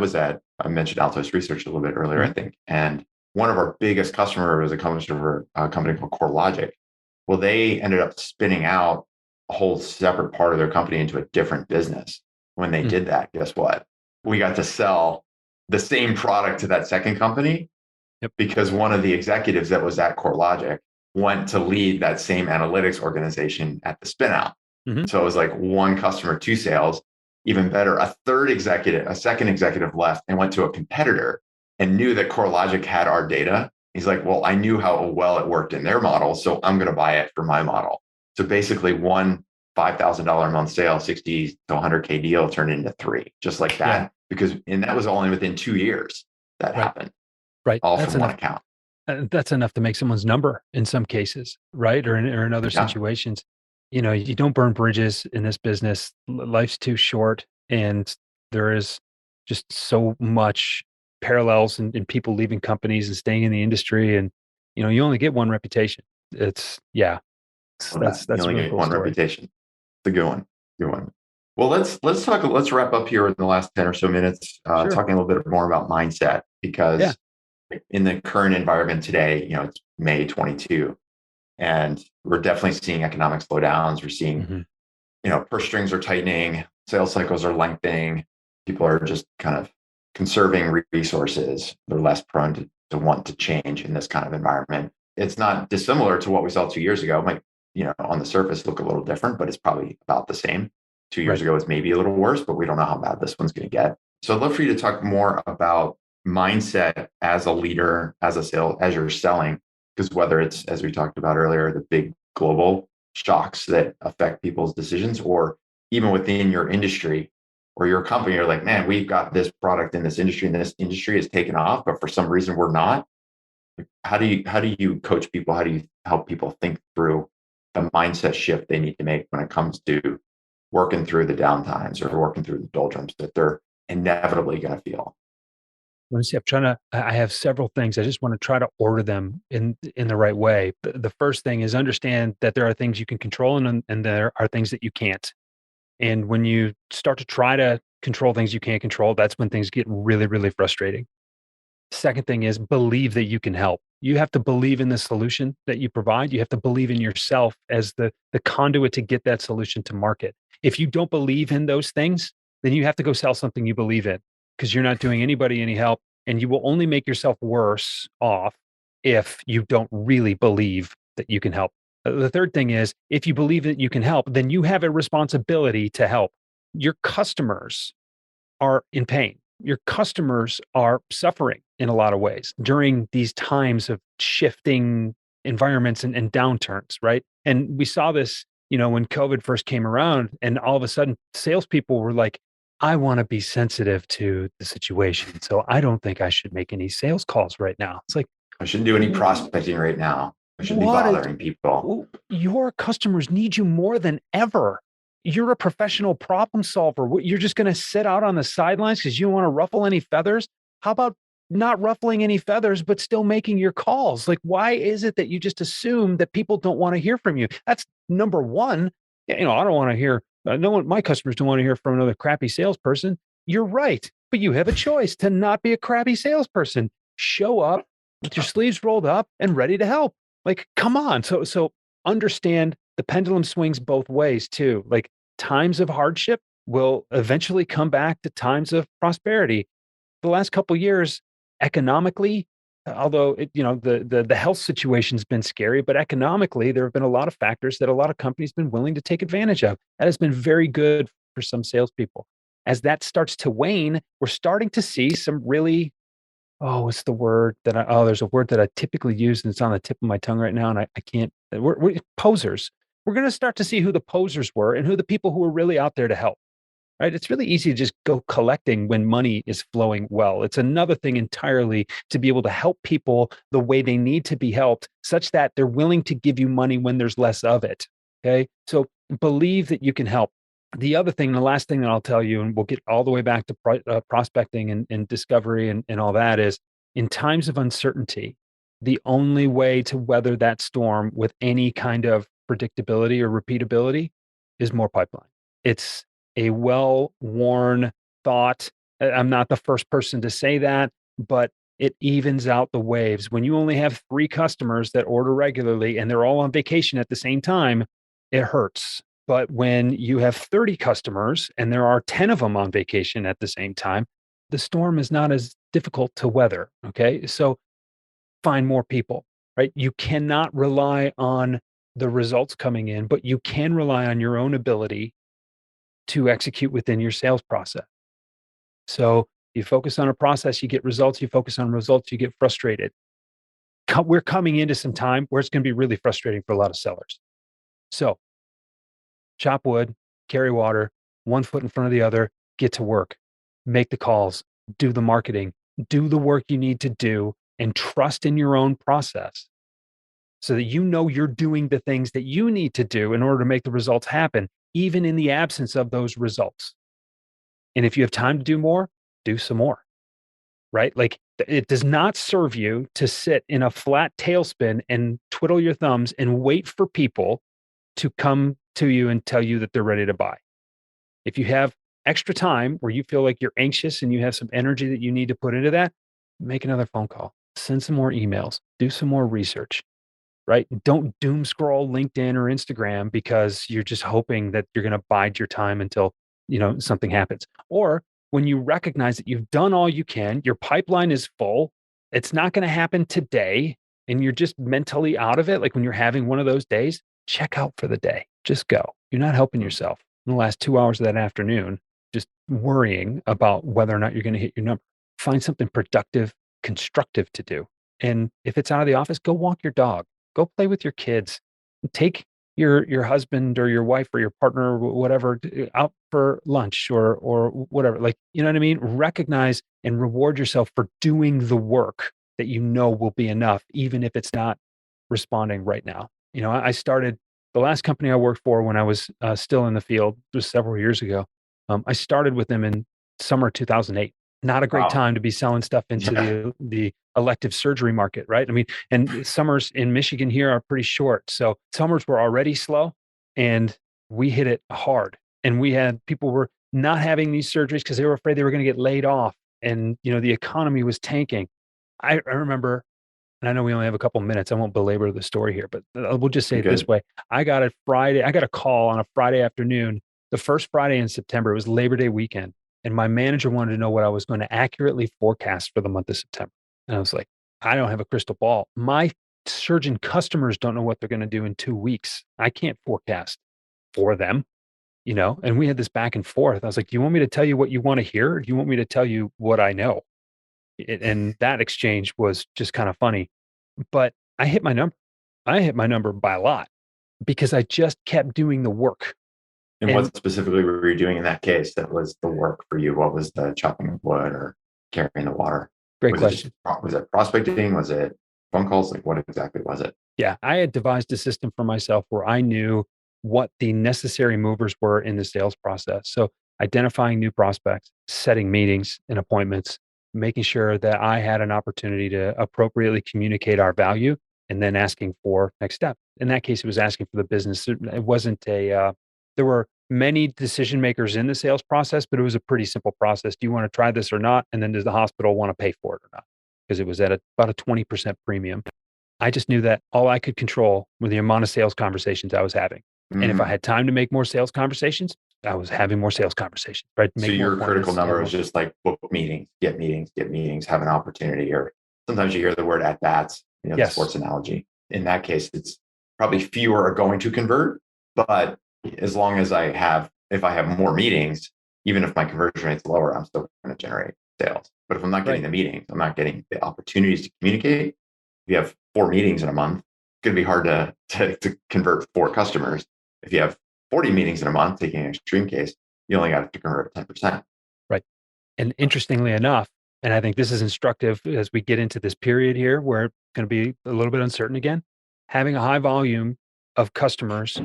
S1: mentioned Altos Research a little bit earlier, I think, and one of our biggest customers was a company called CoreLogic. Well, they ended up spinning out a whole separate part of their company into a different business. When they did that, guess what? We got to sell the same product to that second company.
S2: Yep.
S1: Because one of the executives that was at CoreLogic went to lead that same analytics organization at the spin out.
S2: Mhm.
S1: So it was like one customer, two sales. Even better, a second executive left and went to a competitor and knew that CoreLogic had our data. He's like, well, I knew how well it worked in their model, so I'm going to buy it for my model. So basically, one $5,000 a month sale, 60 to 100K deal turned into three, just like that.
S2: Yeah.
S1: And that was only within 2 years that happened,
S2: Right.
S1: all
S2: That's
S1: from one
S2: enough.
S1: account.
S2: That's enough to make someone's number in some cases, right? Or in other
S1: Yeah.
S2: situations. You don't burn bridges in this business. Life's too short, and there is just so much parallels in people leaving companies and staying in the industry. And you only get one reputation. It's yeah.
S1: You
S2: That's a
S1: only
S2: really
S1: get
S2: cool
S1: one
S2: story.
S1: reputation. It's a good one. Good one. Well, let's wrap up here in the last 10 or so minutes,
S2: Sure.
S1: talking a little bit more about mindset,
S2: Yeah.
S1: because in the current environment today, it's May 22, and we're definitely seeing economic slowdowns. We're seeing,
S2: Hmm.
S1: purse strings are tightening, sales cycles are lengthening. People are just kind of conserving resources. They're less prone to want to change in this kind of environment. It's not dissimilar to what we saw 2 years ago. It might, on the surface look a little different, but it's probably about the same. 2 years
S2: Right.
S1: ago was maybe a little worse, but we don't know how bad this one's going to get. So I'd love for you to talk more about mindset as a leader, as you're selling, because whether it's, as we talked about earlier, the big global shocks that affect people's decisions, or even within your industry or your company, you're like, man, we've got this product in this industry and this industry is taken off, but for some reason we're not. How do you coach people? How do you help people think through the mindset shift they need to make when it comes to working through the downtimes or working through the doldrums that they're inevitably going to feel?
S2: Let me see. I have several things. I just want to try to order them in the right way. The first thing is understand that there are things you can control, and there are things that you can't. And when you start to try to control things you can't control, that's when things get really, really frustrating. Second thing is believe that you can help. You have to believe in the solution that you provide. You have to believe in yourself as the conduit to get that solution to market. If you don't believe in those things, then you have to go sell something you believe in, because you're not doing anybody any help, and you will only make yourself worse off if you don't really believe that you can help. The third thing is, if you believe that you can help, then you have a responsibility to help. Your customers are in pain. Your customers are suffering in a lot of ways during these times of shifting environments and downturns, right? And we saw this, when COVID first came around, and all of a sudden salespeople were like, I want to be sensitive to the situation. So I don't think I should make any sales calls right now. It's like,
S1: I shouldn't do any prospecting right now. I shouldn't be
S2: what is
S1: bothering people.
S2: your customers need you more than ever. You're a professional problem solver. You're just going to sit out on the sidelines because you don't want to ruffle any feathers? How about not ruffling any feathers, but still making your calls? Like, why is it that you just assume that people don't want to hear from you? That's number one. I don't want to hear, no one, my customers don't want to hear from another crappy salesperson. You're right. But you have a choice to not be a crappy salesperson. Show up, with your sleeves rolled up and ready to help. Like, come on. So understand the pendulum swings both ways too. Like times of hardship will eventually come back to times of prosperity. The last couple of years, economically, although the health situation's been scary, but economically, there have been a lot of factors that a lot of companies have been willing to take advantage of. That has been very good for some salespeople. As that starts to wane, we're starting to see some really, what's the word that there's a word that I typically use and it's on the tip of my tongue right now, and I can't. We're posers. We're going to start to see who the posers were and who the people who were really out there to help. Right? It's really easy to just go collecting when money is flowing well. It's another thing entirely to be able to help people the way they need to be helped, such that they're willing to give you money when there's less of it. Okay. So believe that you can help. The other thing, the last thing that I'll tell you, and we'll get all the way back to prospecting and discovery and all that, is in times of uncertainty, the only way to weather that storm with any kind of predictability or repeatability is more pipeline. It's a well-worn thought. I'm not the first person to say that, but it evens out the waves. When you only have 3 customers that order regularly and they're all on vacation at the same time, it hurts. But when you have 30 customers and there are 10 of them on vacation at the same time, the storm is not as difficult to weather. Okay. So find more people, right? You cannot rely on the results coming in, but you can rely on your own ability to execute within your sales process. So you focus on a process, you get results. You focus on results, you get frustrated. We're coming into some time where it's going to be really frustrating for a lot of sellers. So chop wood, carry water, one foot in front of the other, get to work, make the calls, do the marketing, do the work you need to do, and trust in your own process so that you know you're doing the things that you need to do in order to make the results happen, even in the absence of those results. And if you have time to do more, do some more, right? Like it does not serve you to sit in a flat tailspin and twiddle your thumbs and wait for people to come to you and tell you that they're ready to buy. If you have extra time where you feel like you're anxious and you have some energy that you need to put into that, make another phone call, send some more emails, do some more research, right? Don't doom scroll LinkedIn or Instagram because you're just hoping that you're going to bide your time until, something happens. Or when you recognize that you've done all you can, your pipeline is full, it's not going to happen today, and you're just mentally out of it. Like when you're having one of those days, check out for the day. Just go. You're not helping yourself in the last 2 hours of that afternoon, just worrying about whether or not you're going to hit your number. Find something productive, constructive to do. And if it's out of the office, go walk your dog. Go play with your kids. Take your husband or your wife or your partner or whatever out for lunch or whatever. Like, you know what I mean? Recognize and reward yourself for doing the work that you know will be enough, even if it's not responding right now. I started the last company I worked for when I was still in the field, just several years ago. I started with them in summer 2008. Not a great time to be selling stuff into the elective surgery market, right? I mean, and summers in Michigan here are pretty short. So summers were already slow and we hit it hard. And we had people were not having these surgeries because they were afraid they were going to get laid off. And, the economy was tanking. I remember, and I know we only have a couple minutes. I won't belabor the story here, but we'll just say it this way. I got a call on a Friday afternoon, the first Friday in September. It was Labor Day weekend. And my manager wanted to know what I was going to accurately forecast for the month of September. And I was like, I don't have a crystal ball. My surgeon customers don't know what they're going to do in 2 weeks. I can't forecast for them, and we had this back and forth. I was like, do you want me to tell you what you want to hear? Or do you want me to tell you what I know? And that exchange was just kind of funny, but I hit my number. I hit my number by a lot because I just kept doing the work.
S1: And what specifically were you doing in that case that was the work for you? What was the chopping of wood or carrying the water?
S2: Great question.
S1: Was it prospecting? Was it phone calls? Like what exactly was it?
S2: Yeah, I had devised a system for myself where I knew what the necessary movers were in the sales process. So identifying new prospects, setting meetings and appointments, making sure that I had an opportunity to appropriately communicate our value, and then asking for next step. In that case, it was asking for the business. It wasn't there were many decision makers in the sales process, but it was a pretty simple process. Do you want to try this or not? And then does the hospital want to pay for it or not? because it was at about a 20% premium. I just knew that all I could control were the amount of sales conversations I was having. And if I
S1: Mm.
S2: had time to make more sales conversations, I was having more sales conversations, right?
S1: So
S2: Make more
S1: your critical
S2: appointments.
S1: number is just like book meetings, get meetings, have an opportunity, or sometimes you hear the word at bats, the
S2: Yes,
S1: sports analogy. In that case, it's probably fewer are going to convert, but as long as if I have more meetings, even if my conversion rate's lower, I'm still going to generate sales. But if I'm not getting
S2: right.
S1: the meetings, I'm not getting the opportunities to communicate. If you have 4 meetings in a month, it's going to be hard to convert 4 customers. If you have 40 meetings in a month, taking an extreme case, you only got to convert 10%.
S2: Right. And interestingly enough, and I think this is instructive as we get into this period here where it's going to be a little bit uncertain again, having a high volume of customers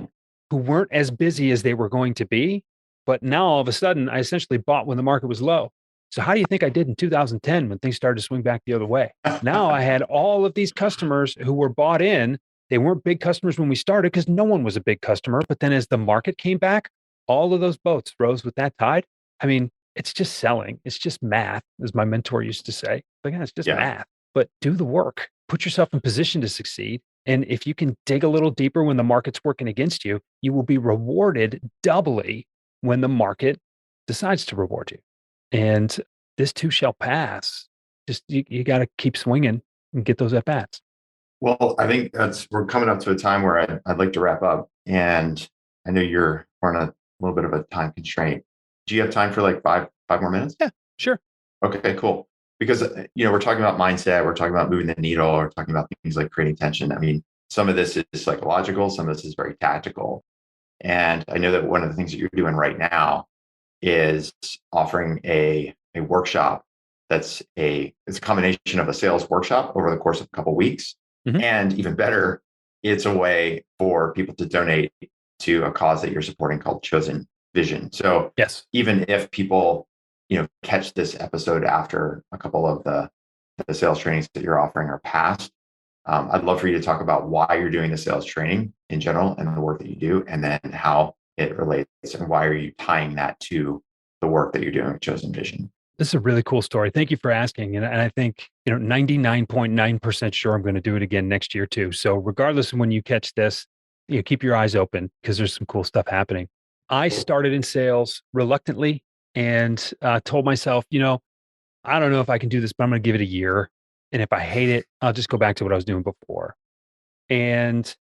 S2: who weren't as busy as they were going to be, but now all of a sudden I essentially bought when the market was low. So how do you think I did in 2010 when things started to swing back the other way? Now I had all of these customers who were bought in. They weren't big customers when we started because no one was a big customer. But then as the market came back, all of those boats rose with that tide. I mean, it's just selling. It's just math, as my mentor used to say. Like, yeah, it's just
S1: Yeah.
S2: math, but do the work, put yourself in position to succeed. And if you can dig a little deeper when the market's working against you, you will be rewarded doubly when the market decides to reward you. And this too shall pass. Just you got to keep swinging and get those at bats.
S1: Well, I think we're coming up to a time where I'd like to wrap up, and I know we're on a little bit of a time constraint. Do you have time for like five more minutes?
S2: Yeah, sure.
S1: Okay, cool. Because we're talking about mindset, we're talking about moving the needle, we're talking about things like creating tension. I mean, some of this is psychological, some of this is very tactical. And I know that one of the things that you're doing right now is offering a workshop it's a combination of a sales workshop over the course of a couple of weeks.
S2: Mhm.
S1: And even better, it's a way for people to donate to a cause that you're supporting called Choosen Vision. So
S2: Yes.
S1: even if people, catch this episode after a couple of the sales trainings that you're offering are passed, I'd love for you to talk about why you're doing the sales training in general and the work that you do, and then how it relates and why are you tying that to the work that you're doing with Chosen Vision.
S2: This is a really cool story. Thank you for asking. And I think, 99.9% sure I'm going to do it again next year too. So regardless of when you catch this, keep your eyes open because there's some cool stuff happening. I started in sales reluctantly and told myself, I don't know if I can do this, but I'm going to give it a year. And if I hate it, I'll just go back to what I was doing before. And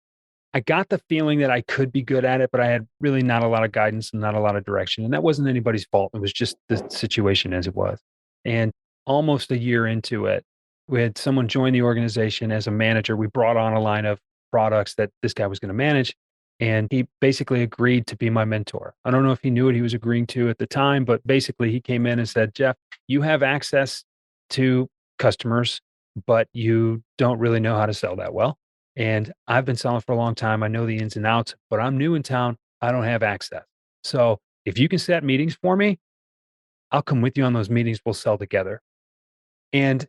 S2: I got the feeling that I could be good at it, but I had really not a lot of guidance and not a lot of direction. And that wasn't anybody's fault. It was just the situation as it was. And almost a year into it, we had someone join the organization as a manager. We brought on a line of products that this guy was going to manage. And he basically agreed to be my mentor. I don't know if he knew what he was agreeing to at the time, but basically he came in and said, Jeff, you have access to customers, but you don't really know how to sell that well. And I've been selling for a long time. I know the ins and outs, but I'm new in town. I don't have access. So if you can set meetings for me, I'll come with you on those meetings. We'll sell together. And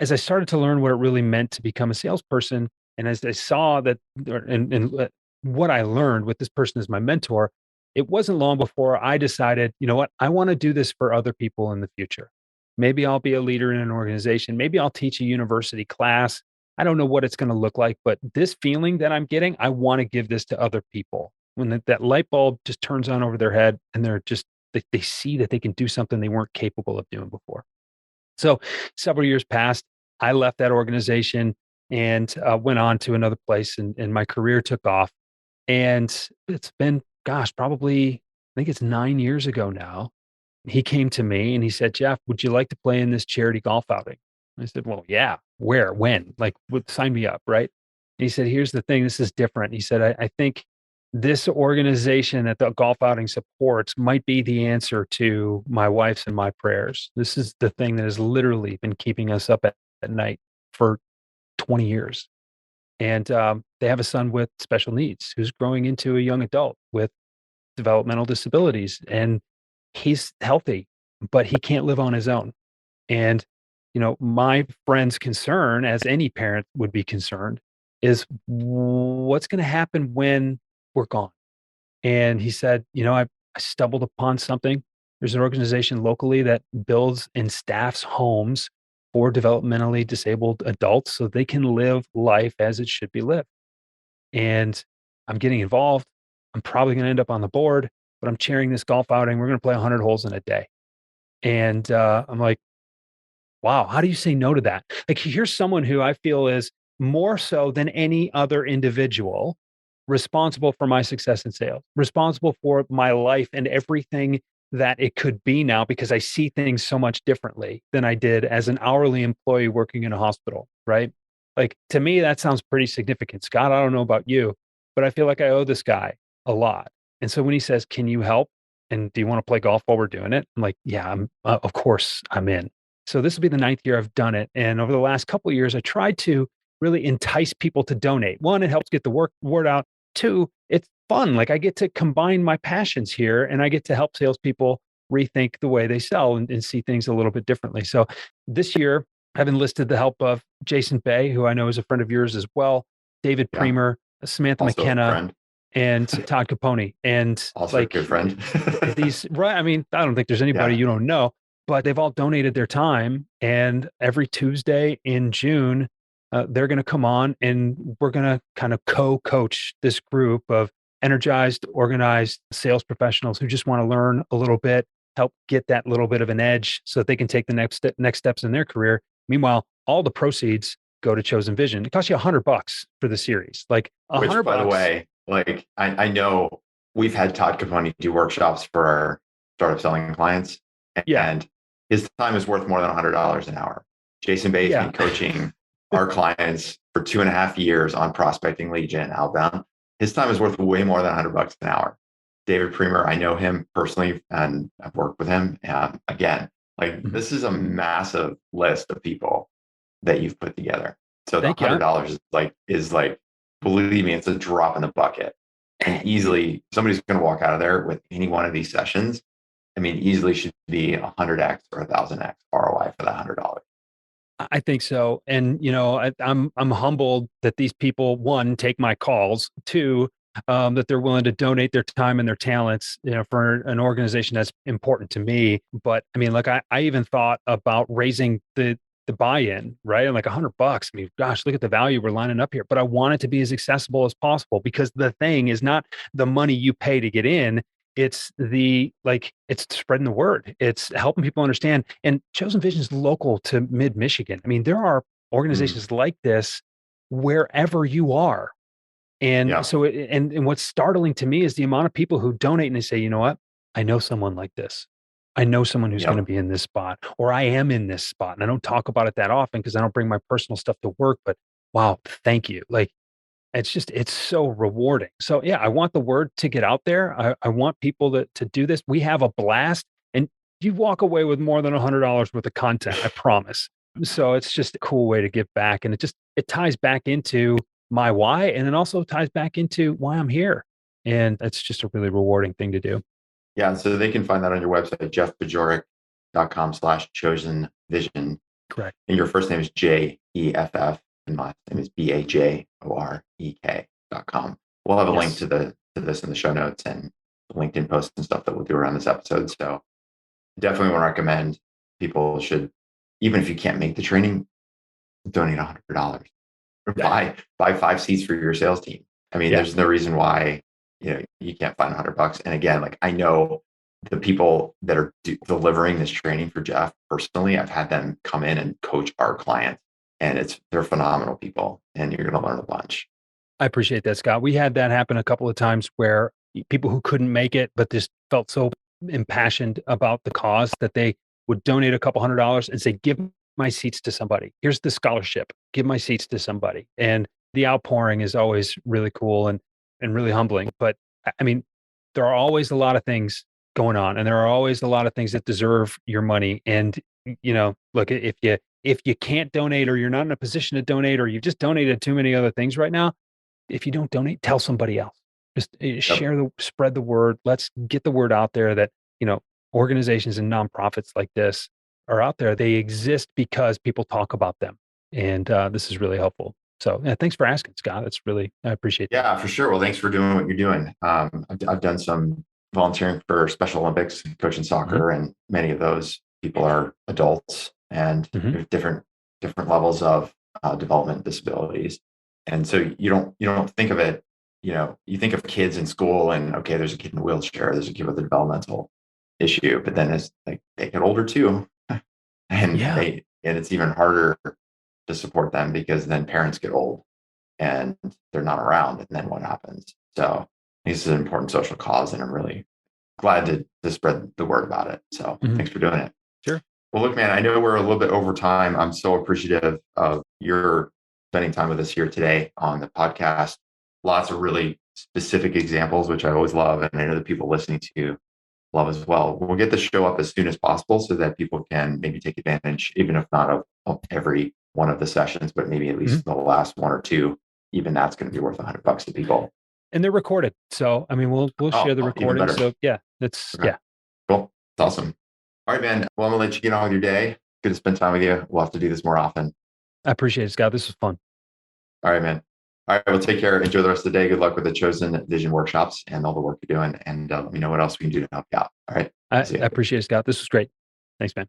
S2: as I started to learn what it really meant to become a salesperson, and as I saw that, and what I learned with this person as my mentor, it wasn't long before I decided, you know what, I want to do this for other people in the future. Maybe I'll be a leader in an organization. Maybe I'll teach a university class. I don't know what it's going to look like, but this feeling that I'm getting, I want to give this to other people. When that light bulb just turns on over their head and they see that they can do something they weren't capable of doing before. So several years passed. I left that organization and went on to another place, and my career took off. And it's been, gosh, probably, I think it's 9 years ago now. He came to me and he said, Jeff, would you like to play in this charity golf outing? I said, well, yeah. Where? When? Like, sign me up, right? And he said, here's the thing. This is different. He said, I think this organization that the golf outing supports might be the answer to my wife's and my prayers. This is the thing that has literally been keeping us up at night for 20 years. And they have a son with special needs who's growing into a young adult with developmental disabilities. And he's healthy, but he can't live on his own. And, my friend's concern, as any parent would be concerned, is what's going to happen when we're gone. And he said, I stumbled upon something. There's an organization locally that builds and staffs homes for developmentally disabled adults so they can live life as it should be lived. And I'm getting involved. I'm probably going to end up on the board, but I'm chairing this golf outing. We're going to play 100 holes in a day. And I'm like, wow, how do you say no to that? Like, here's someone who I feel is more so than any other individual responsible for my success in sales, responsible for my life and everything that it could be now, because I see things so much differently than I did as an hourly employee working in a hospital, right? Like, to me, that sounds pretty significant. Scott, I don't know about you, but I feel like I owe this guy a lot. And so when he says, can you help? And do you want to play golf while we're doing it? I'm like, yeah, of course I'm in. So this will be the 9th year I've done it. And over the last couple of years, I tried to really entice people to donate. One, it helps get the word out. Two, it's fun. Like, I get to combine my passions here, and I get to help salespeople rethink the way they sell and see things a little bit differently. So this year, I've enlisted the help of Jason Bay, who I know is a friend of yours as well, David Premer, Samantha
S1: Also a
S2: McKenna,
S1: friend.
S2: and Todd Capone. And
S1: Also a good friend.
S2: these, right? I mean, I don't think there's anybody you don't know, but they've all donated their time. And every Tuesday in June, they're going to come on and we're going to kind of co-coach this group of energized, organized sales professionals who just want to learn a little bit, help get that little bit of an edge so that they can take the next steps in their career. Meanwhile, all the proceeds go to Choosen Vision. It costs you $100 for the series. Like
S1: Which,
S2: $100.
S1: by the way, like I know we've had Todd Capone do workshops for our startup selling clients, and his time is worth more than $100 an hour. Jason Bay has been coaching our clients for 2.5 years on prospecting, lead gen, outbound. His time is worth way more than $100 an hour. David Premer, I know him personally and I've worked with him. And again, like this is a massive list of people that you've put together. So the $100 is like, believe me, it's a drop in the bucket. And easily somebody's going to walk out of there with any one of these sessions. I mean, easily should be 100x or 1,000x ROI for that $100.
S2: I think so. And, you know, I'm humbled that these people, one, take my calls, two, that they're willing to donate their time and their talents, you know, for an organization that's important to me. But I mean, like I even thought about raising the buy-in, right? And like $100. I mean, gosh, look at the value we're lining up here. But I want it to be as accessible as possible, because the thing is not the money you pay to get in. It's it's spreading the word. It's helping people understand. And Choosen Vision is local to mid-Michigan. I mean, there are organizations like this wherever you are. And so, and what's startling to me is the amount of people who donate and they say, you know what? I know someone like this. I know someone who's going to be in this spot, or I am in this spot. And I don't talk about it that often because I don't bring my personal stuff to work, but wow, thank you. Like, it's so rewarding. So yeah, I want the word to get out there. I want people to do this. We have a blast, and you walk away with more than $100 worth of content, I promise. So it's just a cool way to give back. And it ties back into my why. And it also ties back into why I'm here. And it's just a really rewarding thing to do.
S1: Yeah. So they can find that on your website, jeffbajorek.com/Choosen Vision.
S2: Correct.
S1: And your first name is Jeff. And my name is Bajorek.com. We'll have a link to this in the show notes and LinkedIn posts and stuff that we'll do around this episode. So definitely want to recommend people should, even if you can't make the training, donate $100 or buy 5 seats for your sales team. I mean, there's no reason why, you know, you can't find $100. And again, like I know the people that are delivering this training for Jeff personally, I've had them come in and coach our clients. And they're phenomenal people, and you're going to learn a bunch.
S2: I appreciate that, Scott. We had that happen a couple of times where people who couldn't make it, but just felt so impassioned about the cause that they would donate a couple $100 and say, give my seats to somebody. Here's the scholarship. Give my seats to somebody. And the outpouring is always really cool and really humbling. But I mean, there are always a lot of things going on, and there are always a lot of things that deserve your money. And, you know, look, if you can't donate, or you're not in a position to donate, or you've just donated too many other things right now, if you don't donate, tell somebody else. Just spread the word. Let's get the word out there that, you know, organizations and nonprofits like this are out there. They exist because people talk about them. And this is really helpful. So thanks for asking, Scott. I appreciate that.
S1: Yeah, for sure. Well, thanks for doing what you're doing. I've done some volunteering for Special Olympics, coaching soccer, and many of those people are adults and
S2: Mhm.
S1: there's different levels of development disabilities. And so you don't think of it, you think of kids in school and okay, there's a kid in a wheelchair, there's a kid with a developmental issue, but then as like they get older too,
S2: Yeah.
S1: and it's even harder to support them because then parents get old and they're not around, and then what happens? So this is an important social cause, and I'm really glad to spread the word about it. So
S2: Mhm.
S1: thanks for doing it.
S2: Sure.
S1: Well, look, man, I know we're a little bit over time. I'm so appreciative of your spending time with us here today on the podcast. Lots of really specific examples, which I always love, and I know the people listening to love as well. We'll get the show up as soon as possible so that people can maybe take advantage, even if not of every one of the sessions, but maybe at
S2: Mhm.
S1: least the last one or two. Even that's going to be worth $100 to people.
S2: And they're recorded. So, I mean, we'll
S1: Oh,
S2: share the
S1: even
S2: recording.
S1: better.
S2: So yeah, that's
S1: Okay,
S2: yeah.
S1: cool. It's awesome. All right, man. Well, I'm gonna let you get on with your day. Good to spend time with you. We'll have to do this more often.
S2: I appreciate it, Scott. This was fun.
S1: All right, man. All right, well, take care. Enjoy the rest of the day. Good luck with the Choosen Vision workshops and all the work you're doing. And let me know what else we can do to help you out. All right.
S2: I
S1: See ya.
S2: appreciate it, Scott. This was great. Thanks, man.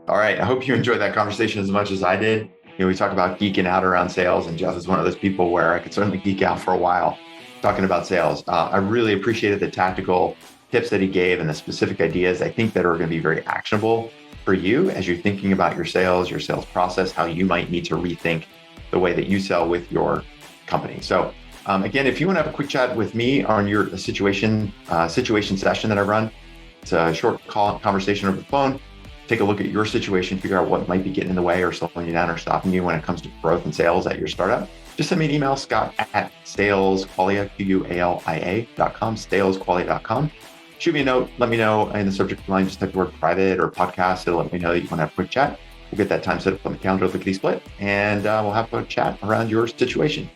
S1: All right. I hope you enjoyed that conversation as much as I did. We talk about geeking out around sales, and Jeff is one of those people where I could certainly geek out for a while talking about sales. I really appreciated the tactical tips that he gave and the specific ideas I think that are going to be very actionable for you as you're thinking about your sales process, how you might need to rethink the way that you sell with your company. So again, if you want to have a quick chat with me on your situation session that I run, it's a short conversation over the phone. Take a look at your situation, figure out what might be getting in the way or slowing you down or stopping you when it comes to growth and sales at your startup. Just send me an email, scott@salesqualia, QUALIA.com, salesqualia.com. Shoot me a note. Let me know in the subject line, just type the word private or podcast. It'll let me know that you want to have a quick chat. We'll get that time set up on the calendar, lickety split, and we'll have a chat around your situation.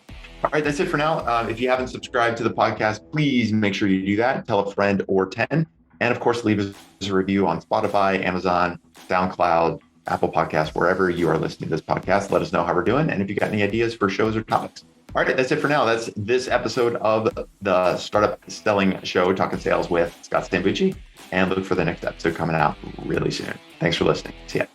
S1: All right, that's it for now. If you haven't subscribed to the podcast, please make sure you do that. Tell a friend or 10. And of course, leave us a review on Spotify, Amazon, SoundCloud, Apple Podcasts, wherever you are listening to this podcast. Let us know how we're doing. And if you got any ideas for shows or topics. All right, that's it for now. That's this episode of the Startup Selling Show, Talking Sales with Scott Stambucci. And look for the next episode coming out really soon. Thanks for listening. See ya.